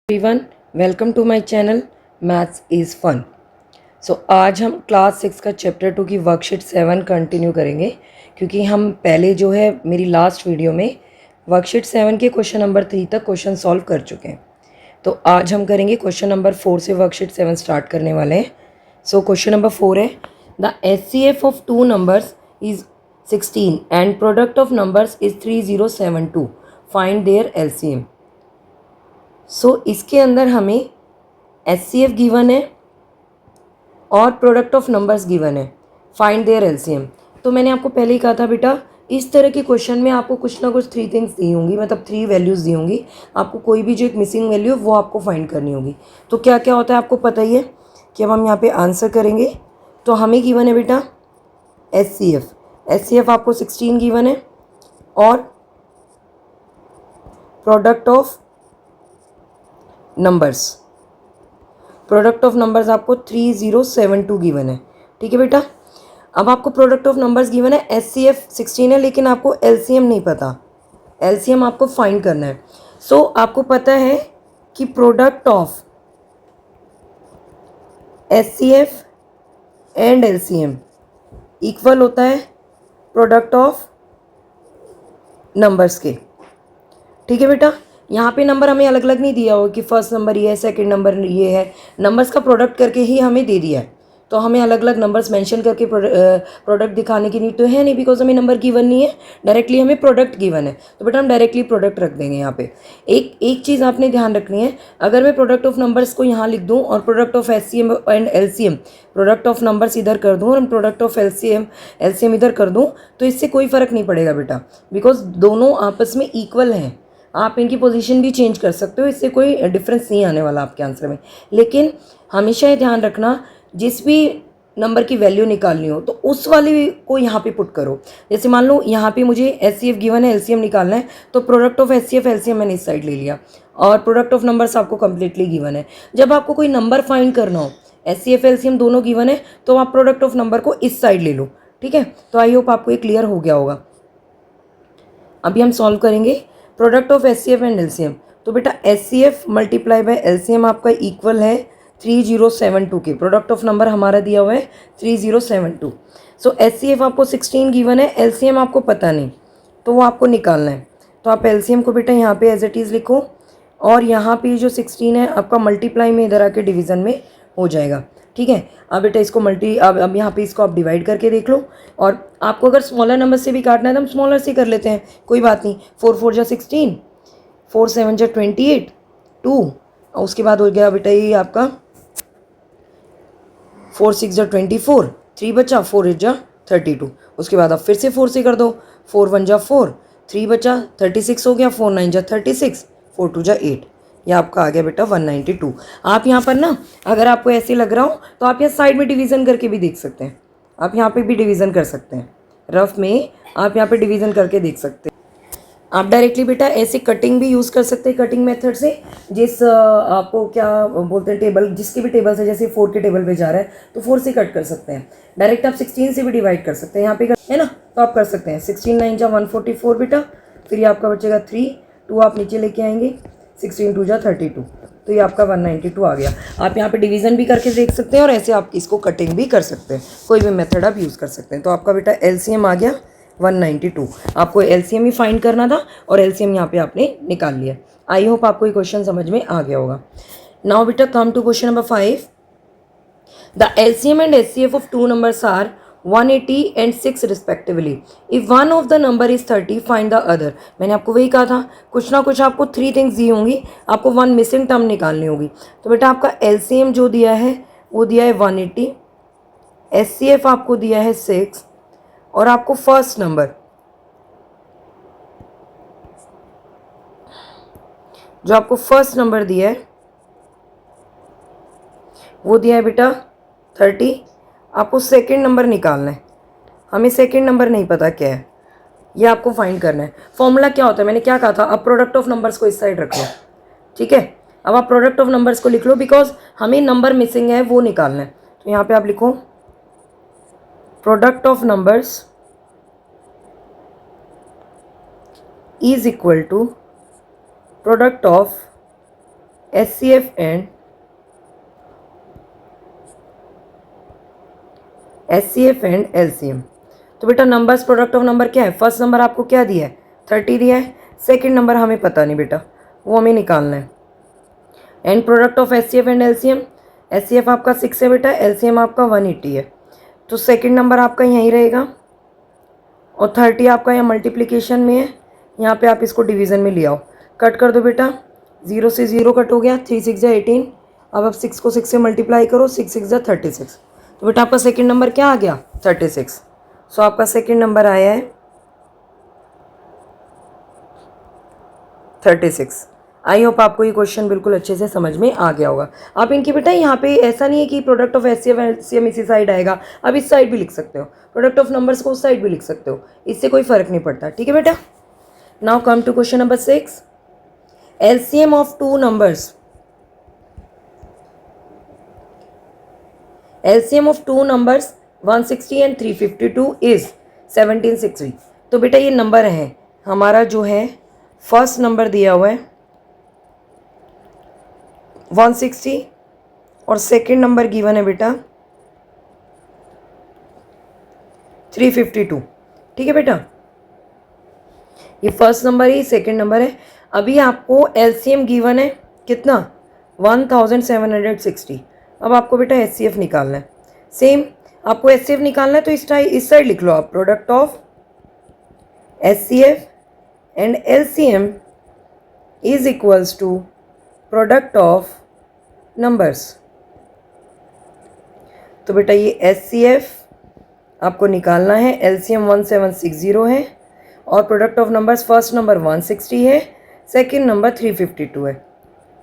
Everyone, welcome to my channel maths is fun. आज हम class 6 का चैप्टर 2 की वर्कशीट 7 कंटिन्यू करेंगे, क्योंकि हम पहले जो है मेरी लास्ट वीडियो में वर्कशीट 7 के क्वेश्चन नंबर 3 तक क्वेश्चन सॉल्व कर चुके हैं। तो आज हम करेंगे क्वेश्चन नंबर 4 से वर्कशीट 7 स्टार्ट करने वाले हैं। क्वेश्चन नंबर 4 है, the HCF of two numbers is 16 and product of numbers is 3072, find their LCM। इसके अंदर हमें HCF गिवन है और प्रोडक्ट ऑफ नंबर्स गिवन है, फाइंड देयर LCM। तो मैंने आपको पहले ही कहा था बेटा, इस तरह के क्वेश्चन में आपको कुछ ना कुछ 3 थिंग्स दी होंगी, मतलब 3 वैल्यूज़ दी होंगी। आपको कोई भी जो एक मिसिंग वैल्यू है वो आपको फाइंड करनी होगी। तो क्या क्या होता है आपको पता ही है कि अब हम यहाँ पे आंसर करेंगे। तो हमें गिवन है बेटा HCF आपको 16 गिवन है और प्रोडक्ट ऑफ नंबर्स आपको 3072 गिवन है। ठीक है बेटा, अब आपको प्रोडक्ट ऑफ नंबर्स गिवन है, HCF 16 है, लेकिन आपको LCM नहीं पता। LCM आपको फाइंड करना है। आपको पता है कि product of HCF and LCM equal होता है प्रोडक्ट ऑफ नंबर्स के। ठीक है बेटा, यहाँ पे नंबर हमें अलग अलग नहीं दिया हो कि फर्स्ट नंबर ये है, सेकंड नंबर ये है। नंबर्स का प्रोडक्ट करके ही हमें दे दिया है, तो हमें अलग अलग नंबर्स मेंशन करके प्रोडक्ट दिखाने की नीड तो है नहीं, बिकॉज हमें नंबर गिवन नहीं है, डायरेक्टली हमें प्रोडक्ट गिवन है। तो बेटा हम डायरेक्टली प्रोडक्ट रख देंगे यहाँ पे। एक चीज़ आपने ध्यान रखनी है, अगर मैं प्रोडक्ट ऑफ नंबर्स को यहाँ लिख दूँ और product of HCM and LCM, product of numbers इधर कर दूँ और प्रोडक्ट ऑफ LCM इधर कर दूँ, तो इससे कोई फ़र्क नहीं पड़ेगा बेटा, बिकॉज दोनों आपस में इक्वल हैं। आप इनकी पोजीशन भी चेंज कर सकते हो, इससे कोई डिफरेंस नहीं आने वाला आपके आंसर में। लेकिन हमेशा ये ध्यान रखना, जिस भी नंबर की वैल्यू निकालनी हो तो उस वाली को यहाँ पे पुट करो। जैसे मान लो यहाँ पे मुझे HCF गिवन है, LCM निकालना है, तो प्रोडक्ट ऑफ HCF LCM मैंने इस साइड ले लिया और प्रोडक्ट ऑफ नंबर्स आपको कंप्लीटली गिवन है। जब आपको कोई नंबर फाइंड करना हो, HCF LCM दोनों गिवन है, तो आप प्रोडक्ट ऑफ नंबर को इस साइड ले लो। ठीक है, तो आई होप आपको ये क्लियर हो गया होगा। अभी हम सॉल्व करेंगे product of HCF and LCM। तो बेटा HCF मल्टीप्लाई बाय LCM आपका इक्वल है 3072 के। प्रोडक्ट ऑफ नंबर हमारा दिया हुआ है 3072। HCF आपको 16 गिवन है, LCM आपको पता नहीं, तो वो आपको निकालना है। तो आप LCM को बेटा यहाँ पे एज इट इज़ लिखो और यहाँ पे जो 16 है आपका मल्टीप्लाई में इधर आके डिवीज़न में हो जाएगा। ठीक है, अब बेटा इसको अब यहाँ पे इसको आप डिवाइड करके देख लो, और आपको अगर स्मॉलर नंबर से भी काटना है तो हम स्मॉलर से कर लेते हैं, कोई बात नहीं। 4 4 जा 16, 4 7 जा 28, 2, और उसके बाद हो गया बेटा ये आपका 4 6 जा 24, 3 बचा, 4 8 जा 32। उसके बाद आप फिर से 4 से कर दो, 4 1 जा 4, 3 बचा, 36 हो गया, 4 9 जा 36, 4 2 जा 8। यह आपका आ गया बेटा 192। आप यहाँ पर ना, अगर आपको ऐसे लग रहा हो तो आप यहाँ साइड में डिवीज़न करके भी देख सकते हैं। आप यहाँ पे भी डिवीज़न कर सकते हैं, रफ में आप यहाँ पे डिवीज़न करके देख सकते हैं। आप डायरेक्टली बेटा ऐसे कटिंग भी यूज़ कर सकते हैं, कटिंग मेथड से। आपको क्या बोलते हैं, टेबल, जिसके भी टेबल से, जैसे 4 के टेबल पे जा रहा है तो 4 से कट कर सकते हैं। डायरेक्ट आप 16 से भी डिवाइड कर सकते हैं, यहाँ पे है ना, तो आप कर सकते हैं। 16 9 जा 144 बेटा, फिर ये आपका बचेगा 3, 2 आप नीचे लेके आएंगे, 16 2 जा 32, तो ये आपका 192 आ गया। आप यहाँ पे डिवीज़न भी करके देख सकते हैं और ऐसे आप इसको कटिंग भी कर सकते हैं, कोई भी मेथड आप यूज़ कर सकते हैं। तो आपका बेटा LCM आ गया 192। आपको LCM ही फाइंड करना था और LCM यहाँ पे आपने निकाल लिया। आई होप आपको ये क्वेश्चन समझ में आ गया होगा। नाउ बेटा come to question number 5। The LCM and HCF of two numbers are 180 and 6 respectively. If one of the number is 30, find the other. मैंने आपको वही कहा था, कुछ ना कुछ आपको 3 थिंग्स दी होंगी, आपको 1 मिसिंग टर्म निकालनी होगी। तो बेटा आपका LCM जो दिया है वो दिया है 180, HCF आपको दिया है 6, और आपको फर्स्ट नंबर जो आपको फर्स्ट नंबर दिया है वो दिया है बेटा 30। आपको सेकंड नंबर निकालना है, हमें सेकंड नंबर नहीं पता क्या है, ये आपको फाइंड करना है। फॉर्मूला क्या होता है, मैंने क्या कहा था, अब प्रोडक्ट ऑफ नंबर्स को इस साइड रख लो। ठीक है, अब आप प्रोडक्ट ऑफ नंबर्स को लिख लो, बिकॉज हमें नंबर मिसिंग है वो निकालना है। तो यहाँ पे आप लिखो product of numbers is equal to product of HCF and LCM। तो बेटा नंबर्स प्रोडक्ट ऑफ नंबर क्या है? फर्स्ट नंबर आपको क्या दिया है? 30 दिया है। सेकंड नंबर हमें पता नहीं बेटा, वो हमें निकालना है। And product of HCF and LCM, HCF आपका 6 है बेटा, LCM आपका 180 है। तो सेकंड नंबर आपका यहीं रहेगा और 30 आपका यहाँ मल्टीप्लिकेशन में है, यहाँ पे आप इसको डिवीज़न में ले आओ। कट कर दो बेटा, 0 से 0 कट हो गया, 3 6 18। अब आप 6 को 6 से मल्टीप्लाई करो, 6 6 36। तो बेटा आपका सेकंड नंबर क्या आ गया? 36। सो आपका सेकंड नंबर आया है 36। आई होप आपको ये क्वेश्चन बिल्कुल अच्छे से समझ में आ गया होगा। आप इनकी बेटा यहाँ पे ऐसा नहीं है कि प्रोडक्ट ऑफ HCF LCM इसी साइड आएगा, आप इस साइड भी लिख सकते हो, प्रोडक्ट ऑफ नंबर्स को उस साइड भी लिख सकते हो, इससे कोई फर्क नहीं पड़ता। ठीक है बेटा। Now come to question number 6। LCM of two numbers, LCM of two numbers 160 and 352 is 1760। तो बेटा ये नंबर है हमारा, जो है फर्स्ट नंबर दिया हुआ है 160 और सेकंड नंबर गिवन है बेटा 352। ठीक है बेटा, ये फर्स्ट नंबर है, सेकंड नंबर है। अभी आपको LCM गिवन है कितना? 1760। अब आपको बेटा HCF निकालना है। सेम आपको HCF निकालना है तो इस साइड लिख लो आप, product of HCF and LCM is equals to product of numbers. तो बेटा ये HCF आपको निकालना है, LCM 1760 है और product of numbers first number 160 है, सेकंड नंबर 352 है।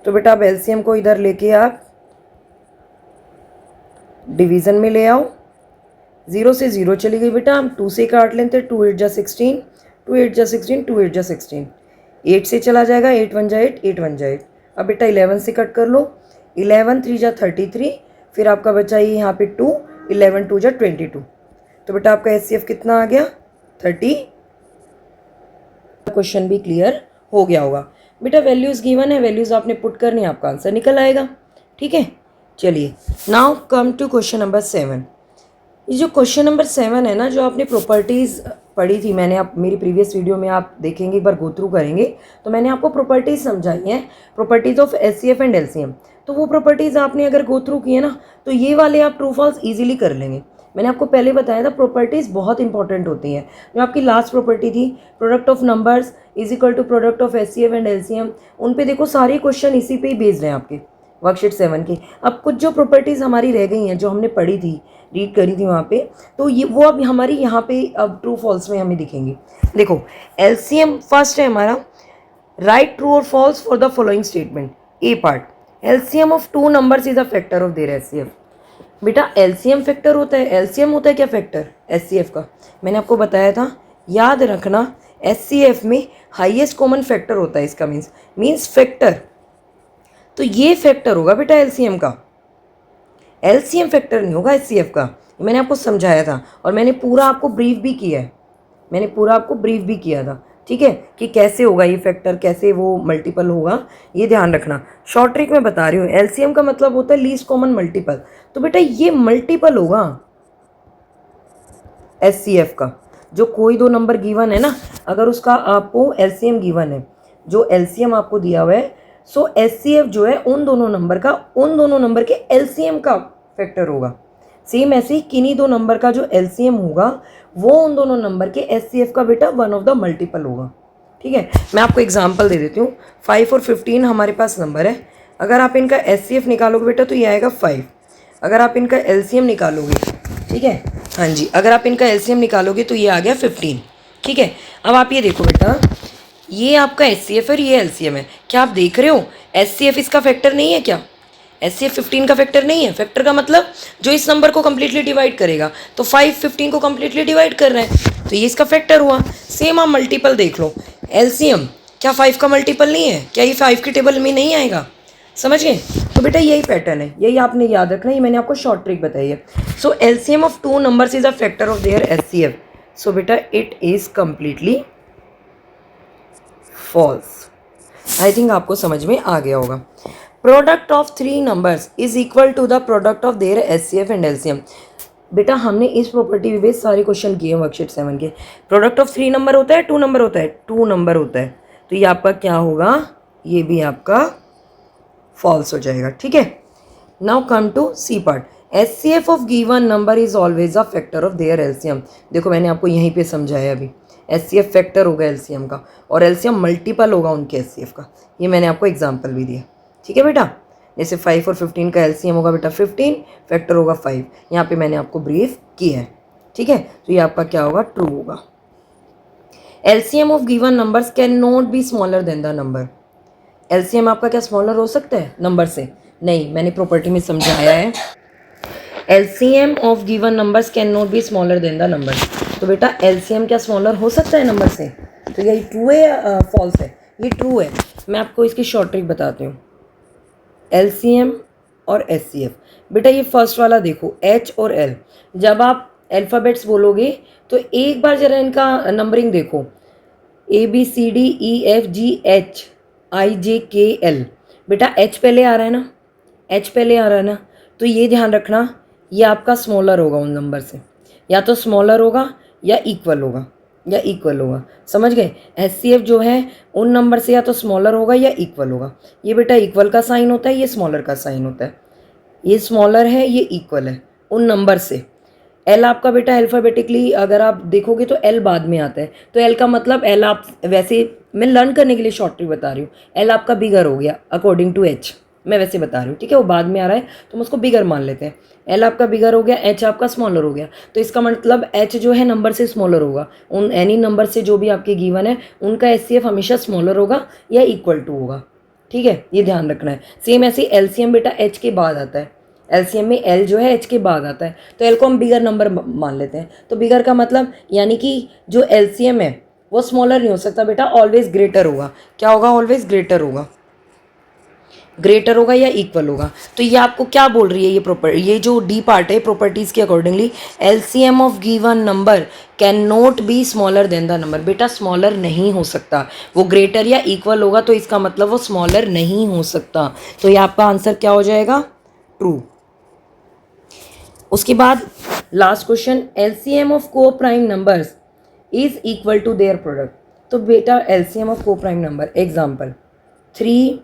तो बेटा अब LCM को इधर लेके आप डिवीज़न में ले आओ। 0 से 0 चली गई बेटा, हम 2 से काट लेते हैं, 2 8 जा 16, 2 8 जा 16, 2 8 जा 16। 8 से चला जाएगा, 8 1 जा 8, 8 1 जा 8। अब बेटा 11 से कट कर लो, 11 3 जा 33, फिर आपका बचा ये यहाँ पे 2, 11 2 जा 22। तो बेटा आपका HCF कितना आ गया? 30। क्वेश्चन भी क्लियर हो गया होगा बेटा। वैल्यूज़ गिवन है, वैल्यूज़ आपने पुट करनी है, आपका आंसर निकल आएगा। ठीक है, चलिए now come to question number 7। ये जो क्वेश्चन नंबर 7 है ना, जो आपने प्रॉपर्टीज़ पढ़ी थी, मैंने आप मेरी प्रीवियस वीडियो में आप देखेंगे, एक बार गो थ्रू करेंगे तो मैंने आपको प्रॉपर्टीज़ समझाई हैं, properties of HCF and LCM। तो वो प्रॉपर्टीज़ आपने अगर गो थ्रू किए ना तो ये वाले आप ट्रू फॉल्स ईजिली कर लेंगे। मैंने आपको पहले बताया था प्रॉपर्टीज़ बहुत इंपॉर्टेंट होती हैं। जो आपकी लास्ट प्रॉपर्टी थी product of numbers is equal to product of HCF and LCM, उन पे देखो सारे क्वेश्चन इसी पे ही बेस्ड हैं आपके वर्कशीट 7 की। अब कुछ जो प्रॉपर्टीज़ हमारी रह गई हैं, जो हमने पढ़ी थी, रीड करी थी वहाँ पे, तो ये वो अब हमारी यहाँ पे अब ट्रू फॉल्स में हमें दिखेंगी। देखो LCM फर्स्ट है हमारा, राइट ट्रू और false for the following statement. A part, LCM of two numbers is a factor of their HCF। बेटा LCM फैक्टर होता है, LCM होता है क्या फैक्टर HCF का? मैंने आपको बताया था, याद रखना HCF में हाईएस्ट कॉमन फैक्टर होता है, इसका मीन्स फैक्टर। तो ये फैक्टर होगा बेटा LCM का, LCM फैक्टर नहीं होगा HCF का। मैंने आपको समझाया था और मैंने पूरा आपको ब्रीफ भी किया है, ठीक है, कि कैसे होगा ये फैक्टर, कैसे वो मल्टीपल होगा, ये ध्यान रखना। शॉर्ट ट्रिक में बता रही हूँ, LCM का मतलब होता है लीस्ट कॉमन मल्टीपल। तो बेटा ये मल्टीपल होगा HCF का। जो कोई दो नंबर गिवन है ना, अगर उसका आपको LCM गिवन है, जो LCM आपको दिया हुआ है, सो HCF जो है उन दोनों नंबर के LCM का फैक्टर होगा। सेम ऐसे ही किन्हीं दो नंबर का जो LCM होगा वो उन दोनों नंबर के HCF का बेटा वन ऑफ द मल्टीपल होगा। ठीक है, मैं आपको एग्जांपल दे देती हूँ। 5 और 15 हमारे पास नंबर है, अगर आप इनका HCF निकालोगे बेटा तो ये आएगा 5। अगर आप इनका LCM निकालोगे, ठीक है, हाँ जी, अगर आप इनका LCM निकालोगे तो ये आ गया 15। ठीक है, अब आप ये देखो बेटा, ये आपका HCF है और ये LCM है। क्या आप देख रहे हो HCF इसका फैक्टर नहीं है क्या? HCF 15 का फैक्टर नहीं है। फैक्टर का मतलब जो इस नंबर को कम्प्लीटली डिवाइड करेगा, तो 5 15 को कम्प्लीटली डिवाइड कर रहे हैं, तो ये इसका फैक्टर हुआ। सेम आप मल्टीपल देख लो, LCM क्या 5 का मल्टीपल नहीं है? क्या ये 5 की टेबल में नहीं आएगा? समझ गए? तो बेटा यही पैटर्न है, यही आपने याद रखना, ये मैंने आपको शॉर्ट ट्रिक बताई है। So LCM of two numbers is a factor of their HCF। So बेटा it is completely false. I think आपको समझ में आ गया होगा। Product of three numbers is equal to the product of their HCF and LCM. बेटा हमने इस प्रॉपर्टी बेस्ड सारे क्वेश्चन किए हैं वर्कशीट 7 के। प्रोडक्ट ऑफ 3 नंबर होता है, 2 नंबर होता है, 2 नंबर होता है, तो ये आपका क्या होगा, ये भी आपका फॉल्स हो जाएगा। ठीक है, now come to C part. HCF of given number is always a factor of their LCM. देखो मैंने आपको यहीं पे समझाया अभी, एचसीएफ फैक्टर होगा एलसीएम का और एलसीएम मल्टीपल होगा उनके एचसीएफ का। ये मैंने आपको एग्जांपल भी दिया। ठीक है बेटा, जैसे 5 और 15 का एलसीएम होगा बेटा 15, फैक्टर होगा 5। यहाँ पे मैंने आपको ब्रीफ किया है। ठीक है, तो ये आपका क्या होगा, ट्रू होगा। LCM of given numbers can not be smaller than the number. LCM आपका क्या स्मॉलर हो सकता है नंबर से? नहीं, मैंने प्रॉपर्टी में समझाया है। LCM of given numbers can not be smaller than the number. तो बेटा एलसीएम क्या स्मॉलर हो सकता है नंबर से? तो यही ट्रू है या फॉल्स है? ये ट्रू है। मैं आपको इसकी शॉर्ट ट्रिक बताती हूँ। एलसीएम और एचसीएफ, बेटा ये फर्स्ट वाला देखो, एच और एल, जब आप अल्फ़ाबेट्स बोलोगे तो एक बार जरा इनका नंबरिंग देखो, ABCDEFGHIJKL। बेटा एच पहले आ रहा है ना, एच पहले आ रहा है ना, तो ये ध्यान रखना ये आपका स्मॉलर होगा उन नंबर से, या तो स्मॉलर होगा या इक्वल होगा, या इक्वल होगा। समझ गए? एचसीएफ जो है उन नंबर से या तो स्मॉलर होगा या इक्वल होगा। ये बेटा इक्वल का साइन होता है, ये स्मॉलर का साइन होता है। ये स्मॉलर है, ये इक्वल है उन नंबर से। एल आपका बेटा अल्फ़ाबेटिकली अगर आप देखोगे तो एल बाद में आता है, तो एल का मतलब एल आप वैसे, मैं लर्न करने के लिए शॉर्ट ट्रिक बता रही हूँ, एल आपका बिगर हो गया अकॉर्डिंग टू एच, मैं वैसे बता रही हूँ। ठीक है, वो बाद में आ रहा है तो हम उसको बिगर मान लेते हैं। एल आपका बिगर हो गया, एच आपका स्मॉलर हो गया, तो इसका मतलब एच जो है नंबर से स्मॉलर होगा। उन एनी नंबर से जो भी आपके गिवन है उनका एचसीएफ हमेशा स्मॉलर होगा या इक्वल टू होगा। ठीक है, ये ध्यान रखना है। सेम ऐसे एलसीएम बेटा एच के बाद आता है, एलसीएम में एल जो है एच के बाद आता है, तो एल को हम बिगर नंबर मान लेते हैं। तो बिगर का मतलब यानी कि जो एलसीएम है वो स्मॉलर नहीं हो सकता बेटा, ऑलवेज ग्रेटर होगा। क्या होगा? ऑलवेज ग्रेटर होगा, ग्रेटर होगा या इक्वल होगा। तो ये आपको क्या बोल रही है ये जो डी पार्ट है प्रॉपर्टीज़ के accordingly, LCM of given number can not be smaller than the number. बेटा स्मॉलर नहीं हो सकता, वो ग्रेटर या इक्वल होगा, तो इसका मतलब वो स्मॉलर नहीं हो सकता। तो ये आपका आंसर क्या हो जाएगा? ट्रू। उसके बाद last question, LCM of coprime numbers is equal to their product. तो बेटा LCM of coprime number, example 3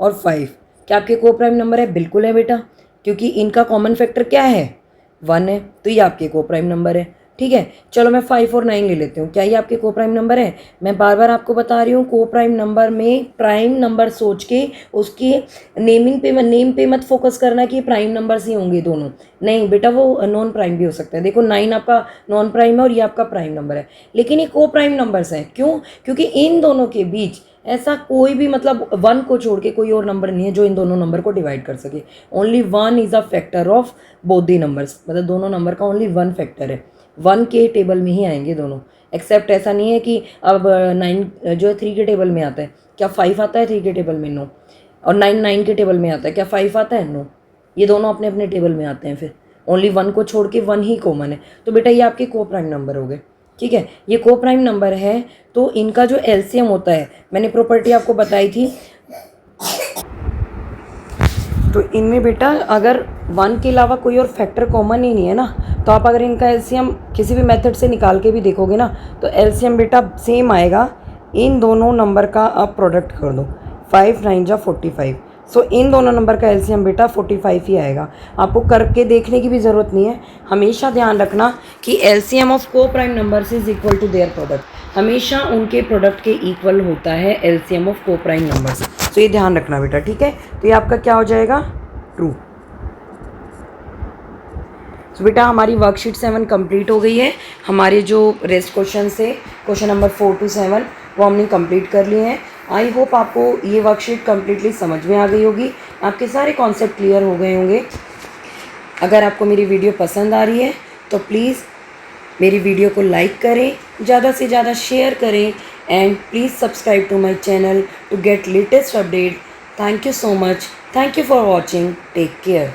और 5, क्या आपके को प्राइम नंबर है? बिल्कुल है बेटा, क्योंकि इनका कॉमन फैक्टर क्या है? 1 है, तो ये आपके को प्राइम नंबर है। ठीक है, चलो मैं 5 और 9 ले लेती हूँ। क्या ये आपके को प्राइम नंबर है? मैं बार बार आपको बता रही हूँ, को प्राइम नंबर में प्राइम नंबर सोच के उसकी नेम पे मत फोकस करना कि प्राइम नंबर्स ही होंगे दोनों। नहीं बेटा, वो नॉन प्राइम भी हो सकता है। देखो 9 आपका नॉन प्राइम है और ये आपका प्राइम नंबर है, लेकिन ये को प्राइम नंबर्स हैं। क्यों? क्योंकि इन दोनों के बीच ऐसा कोई भी मतलब 1 को छोड़ के कोई और नंबर नहीं है जो इन दोनों नंबर को डिवाइड कर सके। Only 1 is a factor of both the numbers, मतलब दोनों नंबर का ओनली 1 फैक्टर है। 1 के टेबल में ही आएंगे दोनों, एक्सेप्ट ऐसा नहीं है कि अब 9 जो है 3 के टेबल में आता है। क्या 5 आता है 3 के टेबल में? नो। और 9 के टेबल में आता है। क्या 5 आता है? नो। ये दोनों अपने अपने टेबल में आते हैं। फिर ओनली 1 को छोड़ के 1 ही कॉमन है, तो बेटा ये आपके को प्राइम नंबर हो गए। ठीक है, ये को प्राइम नंबर है, तो इनका जो एलसीएम होता है, मैंने प्रॉपर्टी आपको बताई थी, तो इनमें बेटा अगर 1 के अलावा कोई और फैक्टर कॉमन ही नहीं है ना, तो आप अगर इनका एलसीएम किसी भी मेथड से निकाल के भी देखोगे ना, तो एलसीएम बेटा सेम आएगा। इन दोनों नंबर का आप प्रोडक्ट कर दो, 5 9 जा 45, सो इन दोनों नंबर का एलसीएम बेटा 45 ही आएगा। आपको करके देखने की भी ज़रूरत नहीं है। हमेशा ध्यान रखना कि LCM of coprime numbers is equal to their product, हमेशा उनके प्रोडक्ट के इक्वल होता है LCM of coprime numbers. तो ये ध्यान रखना बेटा। ठीक है, तो ये आपका क्या हो जाएगा? ट्रू। तो बेटा हमारी वर्कशीट 7 कंप्लीट हो गई है। हमारे जो रेस्ट क्वेश्चन से क्वेश्चन नंबर 4 to 7 वो हमने कंप्लीट कर लिए हैं। आई होप आपको ये वर्कशीट कम्प्लीटली समझ में आ गई होगी, आपके सारे कॉन्सेप्ट क्लियर हो गए होंगे। अगर आपको मेरी वीडियो पसंद आ रही है तो प्लीज़ मेरी वीडियो को लाइक करें, ज़्यादा से ज़्यादा शेयर करें, and please subscribe to my channel to get latest update. Thank you so much. Thank you for watching. Take care.